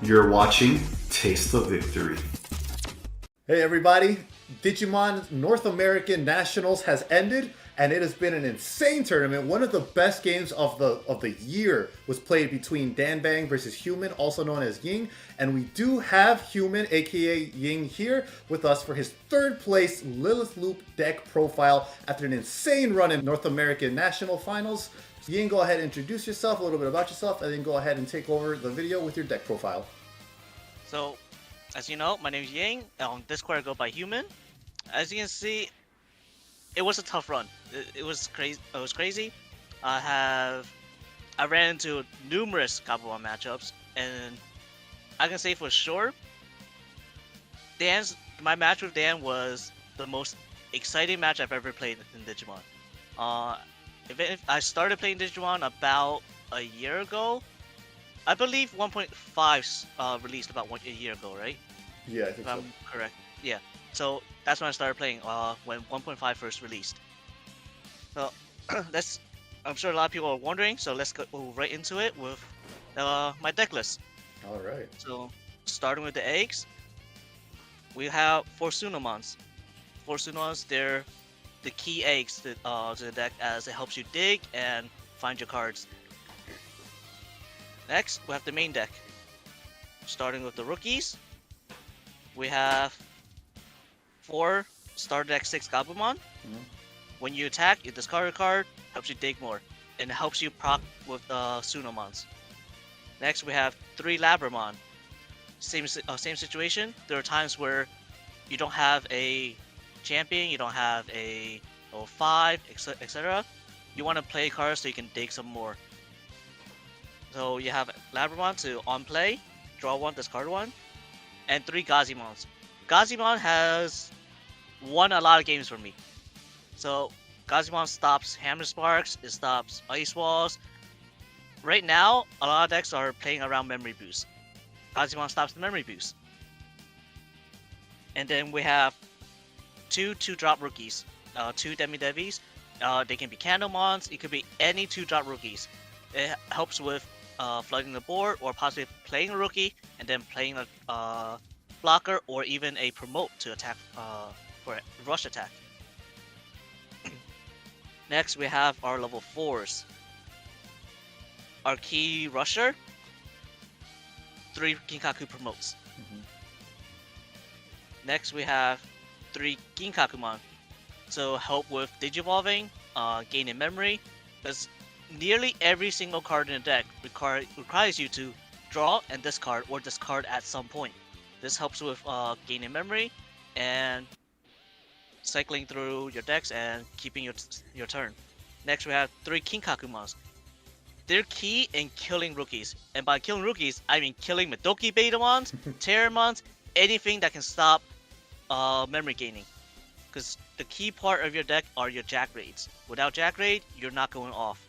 You're watching Taste the Victory. Hey everybody, Digimon North American Nationals has ended, and it has been an insane tournament. One of the best games of the year was played between Danbang versus Human, also known as Ying, and we do have Human, aka Ying, here with us for his third place Lilith Loop deck profile after an insane run in North American National Finals. Ying, go ahead and introduce yourself, a little bit about yourself, and then go ahead and take over the video with your deck profile. So, as you know, my name is Ying. On Discord, I go by Human. As you can see, it was a tough run. It was crazy. I ran into numerous Gabubond matchups, and I can say for sure, my match with Dan was the most exciting match I've ever played in Digimon. If I started playing Digimon about a year ago. I believe 1.5 released about a year ago, right? Yeah, I think so. If I'm correct. Yeah. So that's when I started playing. When 1.5 first released. So I'm sure a lot of people are wondering. So let's go right into it with my deck list. All right. So starting with the eggs, we have 4 Tsunomons. 4 Tsunomons, they're the key eggs to the deck, as it helps you dig and find your cards. Next, we have the main deck. Starting with the rookies, we have 4 starter deck 6 Gabumon. When you attack, you discard a card, helps you dig more, and it helps you proc with Tsunomons. Next, we have 3 Labramon. Same situation. There are times where you don't have a champion, you don't have a 5, etc. You want to play cards so you can dig some more. So you have Labramon to on play, draw 1, discard 1, and 3 Gazimons. Gazimon has won a lot of games for me. So Gazimon stops Hammer Sparks, it stops Ice Walls. Right now, a lot of decks are playing around Memory Boost. Gazimon stops the Memory Boost. And then we have 2 2-drop rookies, 2 DemiDevis. They can be Candlemons, it could be any 2-drop rookies. It helps with flooding the board, or possibly playing a rookie and then playing a blocker, or even a promote to attack for a rush attack. Next, we have our level 4s. Our key rusher, 3 Ginkaku promotes. Next, we have 3 Ginkakumon to help with digivolving, gaining memory, because nearly every single card in the deck requires you to draw and discard, or discard at some point. This helps with gaining memory and cycling through your decks and keeping your turn. Next, we have 3 Kinkakumons. They're key in killing rookies, and by killing rookies, I mean killing Madoki Betamons, Terramons, anything that can stop memory gaining. Because the key part of your deck are your Jack Raids. Without Jack Raid, you're not going off.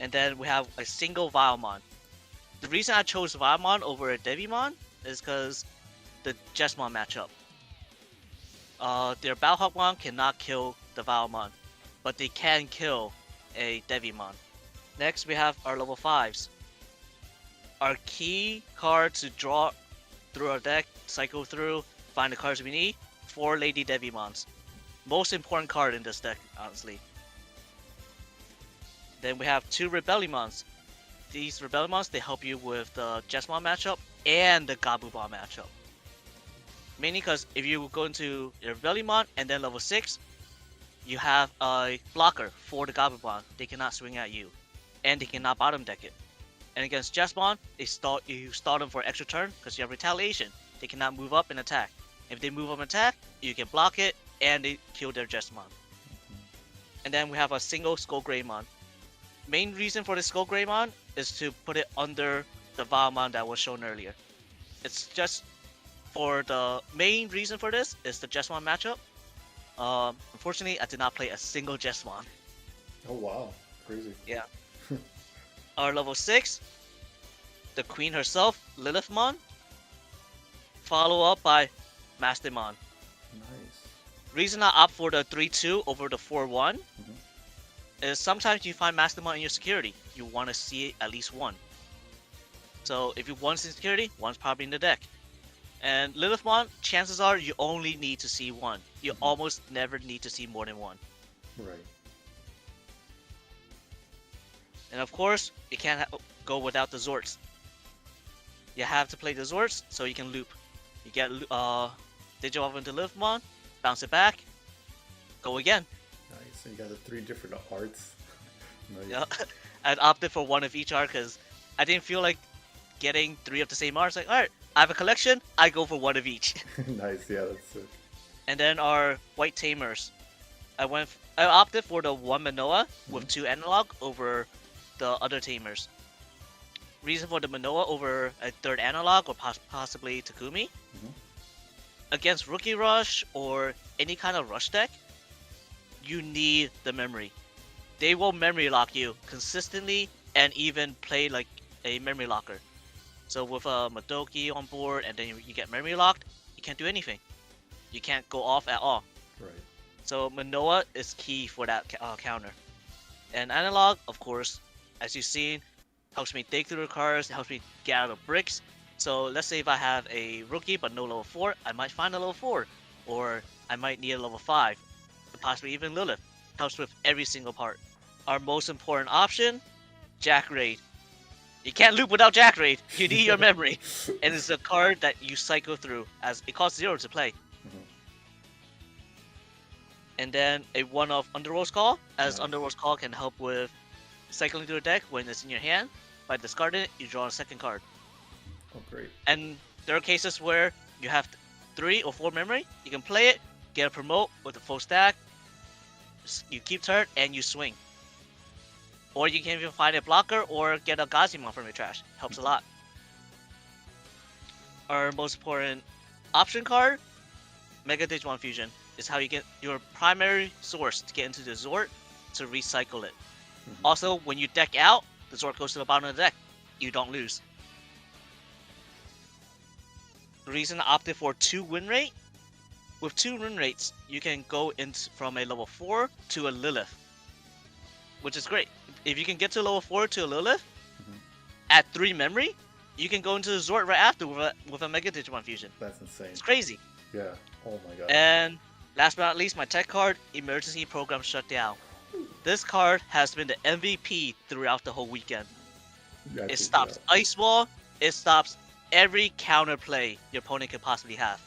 And then we have a single Vilemon. The reason I chose Vilemon over a Devimon is because the Jesmon matchup. Their Balhawkmon cannot kill the Vilemon, but they can kill a Devimon. Next, we have our level 5s. Our key card to draw through our deck, cycle through, find the cards we need, 4 LadyDevimons. Most important card in this deck, honestly. Then we have 2 Rebellimons. These Rebellimons, they help you with the Jesmon matchup and the Gabubond matchup. Mainly because if you go into your Rebellimon and then level 6, you have a blocker for the Gabubond. They cannot swing at you, and they cannot bottom deck it. And against Jesmon, you stall them for extra turn because you have retaliation. They cannot move up and attack. If they move up and attack, you can block it and they kill their Jesmon. And then we have a single Skull Greymon. Main reason for the Skull Greymon is to put it under the Vilemon that was shown earlier. It's just for the main reason for this is the Jesmon matchup. Unfortunately, I did not play a single Jesmon. Oh wow, crazy. Yeah. Our level 6, the queen herself, Lilithmon, follow up by Mastemon. Nice. Reason I opt for the 3-2 over the 4-1 is sometimes you find Mastemon in your security. You want to see at least one. So if you one's in security, one's probably in the deck. And Lilithmon, chances are you only need to see one. You almost never need to see more than one. Right. And of course, you can't go without the Zwarts. You have to play the Zwarts so you can loop. You get Digimon into Lilithmon, bounce it back, go again. Nice. And you got the 3 different arts. Nice. Yeah, I'd opted for one of each art because I didn't feel like getting 3 of the same arts. Like, alright, I have a collection, I go for one of each. Nice, yeah, that's sick. And then our white tamers. I opted for the one Manoa with 2 analog over the other tamers. Reason for the Manoa over a 3rd analog or possibly Takumi. Against Rookie Rush or any kind of rush deck, you need the memory. They will memory lock you consistently and even play like a memory locker. So with a Madoki on board and then you get memory locked, you can't do anything. You can't go off at all. Right. So Manoa is key for that counter. And analog, of course, as you've seen, helps me dig through the cards, helps me get out of bricks. So let's say if I have a rookie but no level 4, I might find a level 4. Or I might need a level 5. Possibly even Lilith. Helps with every single part. Our most important option, Jack Raid. You can't loop without Jack Raid. You need your memory. And it's a card that you cycle through as it costs 0 to play. And then a one-off Underworld's Call, as Underworld's Call can help with cycling through the deck when it's in your hand. By discarding it, you draw a 2nd card. Oh, great. And there are cases where you have 3 or 4 memory, you can play it, get a promote with a full stack, you keep turn, and you swing. Or you can even find a blocker or get a Gazimon from your trash. Helps a lot. Our most important option card, Mega Digimon Fusion, is how you get your primary source to get into the Zwart to recycle it. Also, when you deck out, the Zwart goes to the bottom of the deck. You don't lose. The reason I opted for 2 win rate, with 2 win rates, you can go from a level 4 to a Lilith, which is great. If you can get to level 4 to a Lilith, at 3 memory, you can go into the Zwart right after with a Mega Digimon Fusion. That's insane. It's crazy. Yeah. Oh my god. And last but not least, my tech card, Emergency Program Shutdown. This card has been the MVP throughout the whole weekend. It stops Ice Wall. It stops every counter play your opponent could possibly have.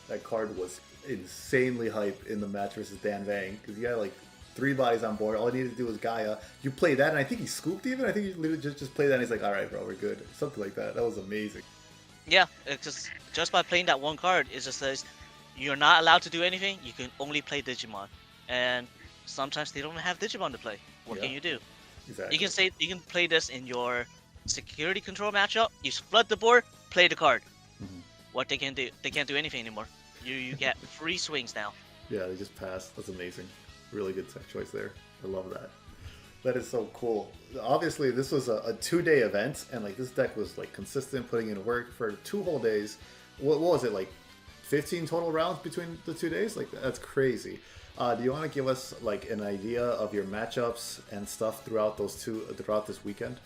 That card was insanely hype in the match versus Dan Vang because he had like 3 bodies on board. All he needed to do was Gaia. You play that, and I think he scooped even. I think he literally just played that, and he's like, "All right, bro, we're good." Something like that. That was amazing. Yeah, it's just by playing that one card, it just says you're not allowed to do anything. You can only play Digimon, and sometimes they don't have Digimon to play. What can you do? Exactly. You can play this in your security control matchup. You flood the board, play the card. What they can do, they can't do anything anymore. You get free swings now. Yeah, they just passed. That's amazing. Really good tech choice there. I love that. That is so cool. Obviously, this was a 2-day event, and like this deck was like consistent, putting in work for 2 whole days. What was it, like 15 total rounds between the 2 days? Like that's crazy. Do you want to give us like an idea of your matchups and stuff throughout this weekend?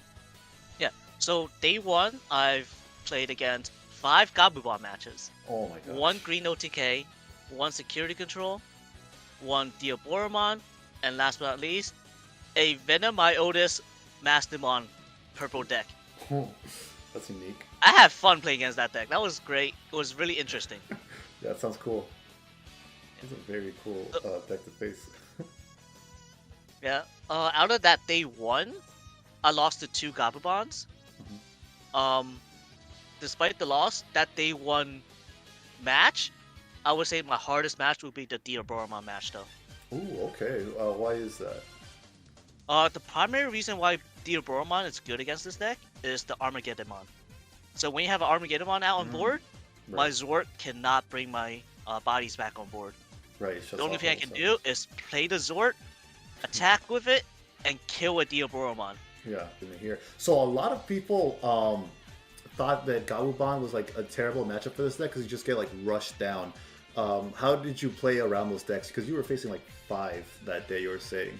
Yeah. So day 1, I've played against 5 Gabubond matches. Oh my god. 1 Green OTK, 1 Security Control, 1 Diaboromon, and last but not least, a venomMyotis Mastemon purple deck. Oh, that's unique. I had fun playing against that deck. That was great. It was really interesting. Yeah, that sounds cool. That's a very cool deck to face. Yeah. Out of that day 1, I lost to 2 Gabubonds. Despite the loss, that day 1 match, I would say my hardest match would be the Diaboromon match, though. Ooh, okay. Why is that? The primary reason why Diaboromon is good against this deck is the Armageddonmon. So when you have an Armageddonmon out on board, my Zwart cannot bring my bodies back on board. Right. The only thing I can do is play the Zwart, attack with it, and kill a Diaboromon. Yeah, didn't hear. So a lot of people thought that Gabubond was like a terrible matchup for this deck because you just get like rushed down. How did you play around those decks? Because you were facing like 5 that day, you were saying.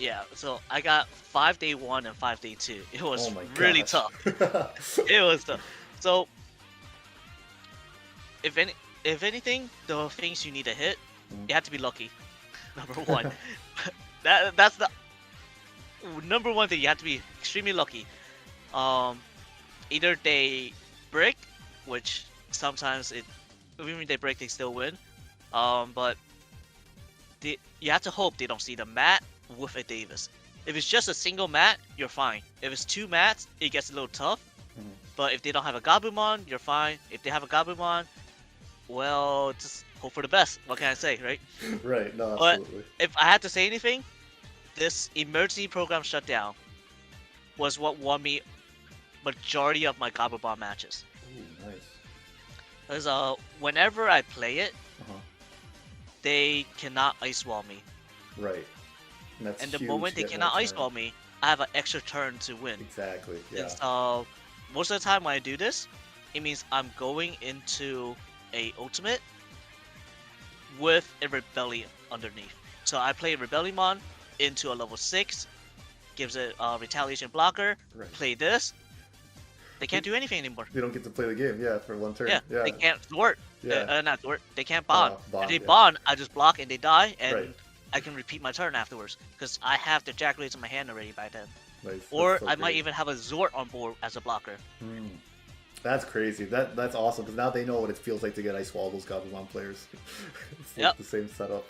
Yeah, so I got 5 day 1 and 5 day 2. It was Oh my really gosh. tough. It was tough. So if any if anything, the things you need to hit, you have to be lucky. Number one. That's the number one thing. You have to be extremely lucky. Um, either they break, which sometimes even when they break, they still win. But you have to hope they don't see the mat with a Davis. If it's just a single mat, you're fine. If it's 2 mats, it gets a little tough. But if they don't have a Gabumon, you're fine. If they have a Gabumon, well, just hope for the best. What can I say, right? Right, no, But absolutely. if I had to say anything, this emergency program shutdown was what won me majority of my Gabumon matches. Ooh, nice. Because whenever I play it, Uh-huh. they cannot ice wall me. Right. And that's And the huge moment to they get cannot that ice turn. wall me, I have an extra turn to win. Exactly, yeah. And so most of the time when I do this, it means I'm going into a ultimate with a Rebellion underneath. So I play Rebellimon into a level 6, gives it a retaliation blocker, Right. play this. They can't do anything anymore. They don't get to play the game, yeah, for one turn. Yeah, Yeah. they can't Zwart. Yeah. Not Zwart. They can't bond. Bond, If they yeah. bond, I just block and they die, and Right. I can repeat my turn afterwards because I have the Jackrays in my hand already by then. Nice. Or That's so I might great. even have a Zwart on board as a blocker. That's crazy. That's awesome because now they know what it feels like to get ice wall those Gabumon players. It's like Yep. the same setup.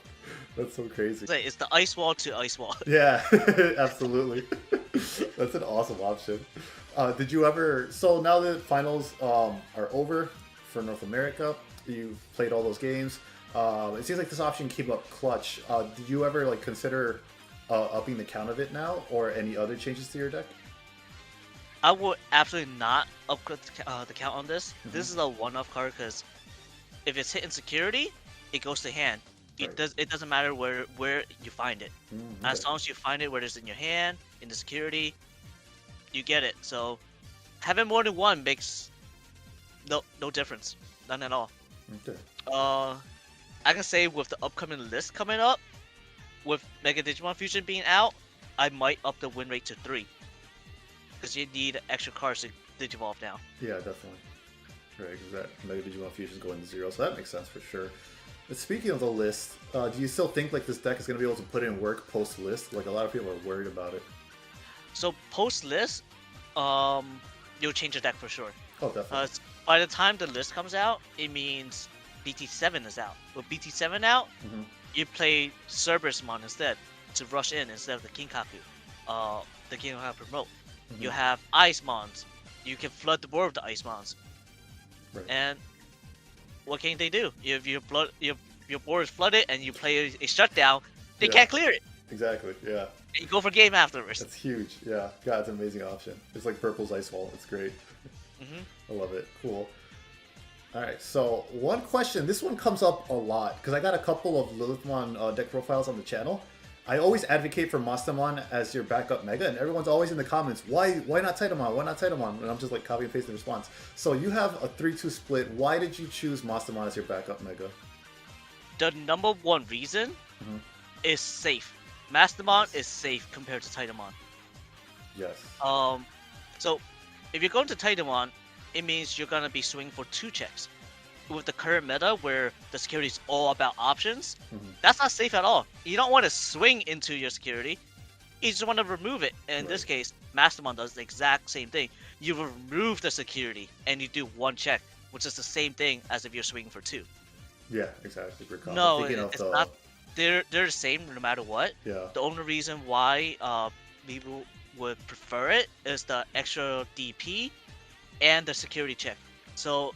That's so crazy. It's the ice wall to ice wall. Yeah, absolutely. That's an awesome option. Did you ever? So now the finals are over for North America. You played all those games. It seems like this option came up clutch. Did you ever like consider upping the count of it now, or any other changes to your deck? I would absolutely not upgrade the count on this. This is a one-off card because if it's hit in security, it goes to hand. Right. It doesn't matter where you find it. As Okay. long as you find it where it's in your hand, in the security, you get it. So having more than one makes no difference, none at all. Okay. I can say with the upcoming list coming up, with Mega Digimon Fusion being out, I might up the win rate to 3. Because you need extra cards to Digivolve now. Yeah, definitely. Right, because that Mega Digimon Fusion is going to 0, so that makes sense for sure. But speaking of the list, do you still think like this deck is going to be able to put in work post list? Like a lot of people are worried about it. So post list, you'll change your deck for sure. Oh, definitely. By the time the list comes out, it means BT7 is out. With BT7 out, you play Cerberusmon instead to rush in instead of the Kinkaku, the Kinkaku promote. You have Ice Mons. You can flood the board with the Ice Mons. Right. And what can they do? If your board is flooded and you play a shutdown, they Yeah. can't clear it. Exactly, yeah. And you go for game afterwards. That's huge, yeah. God, it's an amazing option. It's like Purple's Ice Wall. It's great. I love it. Cool. Alright, so one question. This one comes up a lot because I got a couple of Lilithmon deck profiles on the channel. I always advocate for Mastemon as your backup Mega, and everyone's always in the comments, why not Tsunomon? Why not Tsunomon? And I'm just like copy and paste the response. So you have a 3-2 split. Why did you choose Mastemon as your backup Mega? The number one reason is safe. Mastemon is safe compared to Tsunomon. Yes. So if you're going to Tsunomon, it means you're gonna be swinging for 2 checks. With the current meta where the security is all about options, that's not safe at all. You don't want to swing into your security. You just want to remove it. And in this case, Mastemon does the exact same thing. You remove the security and you do 1 check, which is the same thing as if you're swinging for 2. Yeah, exactly. No, it's not. They're the same no matter what. Yeah. The only reason why people would prefer it is the extra DP and the security check. So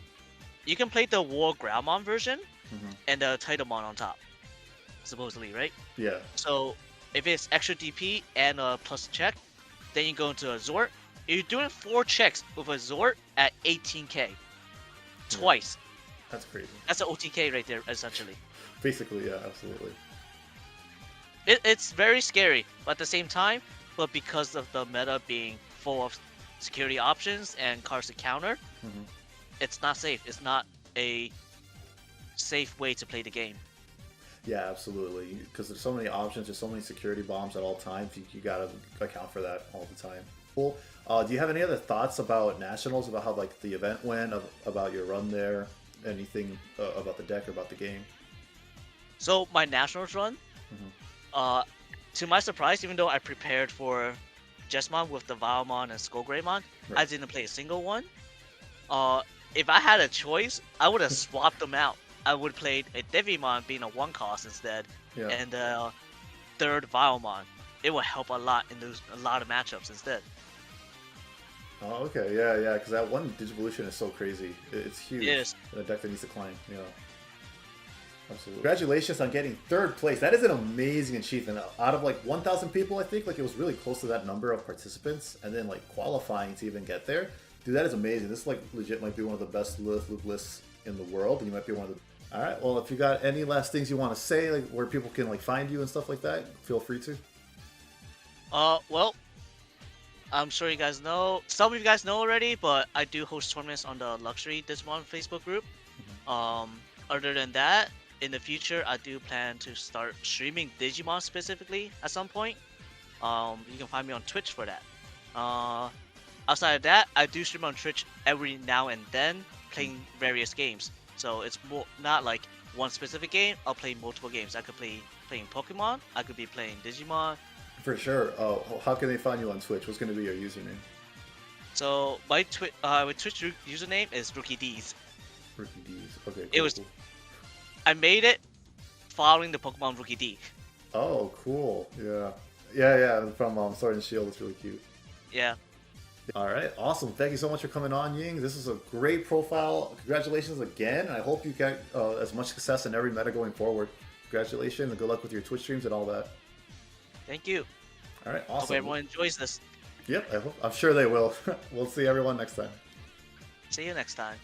you can play the War Groundmon version and the Tsunomon on top, supposedly, right? Yeah. So if it's extra DP and a plus check, then you go into a Zwart. You're doing 4 checks with a Zwart at 18k. Twice. That's crazy. That's an OTK right there, essentially. Basically, yeah, absolutely. It's very scary, but at the same time, but because of the meta being full of security options and cards to counter, it's not safe. It's not a safe way to play the game. Yeah, absolutely. Because there's so many options, there's so many security bombs at all times. You gotta account for that all the time. Cool. Do you have any other thoughts about Nationals, about how like the event went, about your run there? Anything about the deck or about the game? So my Nationals run, to my surprise, even though I prepared for Jesmon with the Vilemon and Skullgreymon, Right. I didn't play a single one. If I had a choice, I would have swapped them out. I would play a Devimon being a 1-cost instead, Yeah. and third Vilemon. It will help a lot in a lot of matchups instead. Oh, okay. Yeah. Because that one Digivolution is so crazy. It's huge. It is. The deck that needs to climb. Yeah. Absolutely. Congratulations on getting 3rd place. That is an amazing achievement. Out of like 1,000 people, I think, like it was really close to that number of participants, and then like qualifying to even get there. Dude, that is amazing. This like legit might be one of the best Lilith loop lists in the world, and you might be one of the. All right. Well, if you got any last things you want to say, like where people can like find you and stuff like that, feel free to. Well, I'm sure you guys know. Some of you guys know already, but I do host tournaments on the Luxury Digimon Facebook group. Other than that, in the future, I do plan to start streaming Digimon specifically at some point. You can find me on Twitch for that. Outside of that, I do stream on Twitch every now and then, playing various games. So it's more not like one specific game. I'll play multiple games. I could be playing Pokemon. I could be playing Digimon. For sure. How can they find you on Twitch? What's going to be your username? So my Twitch username is Rookie D's. Rookie D's. Okay. It was. I made it following the Pokemon Rookie D. Oh, cool. Yeah. From Sword and Shield. It's really cute. Yeah. All right, awesome. Thank you so much for coming on, Ying. This is a great profile. Congratulations again. I hope you get as much success in every meta going forward. Congratulations and good luck with your Twitch streams and all that. Thank you. All right, awesome. Hope everyone enjoys this. Yep, I'm sure they will. We'll see everyone next time. See you next time.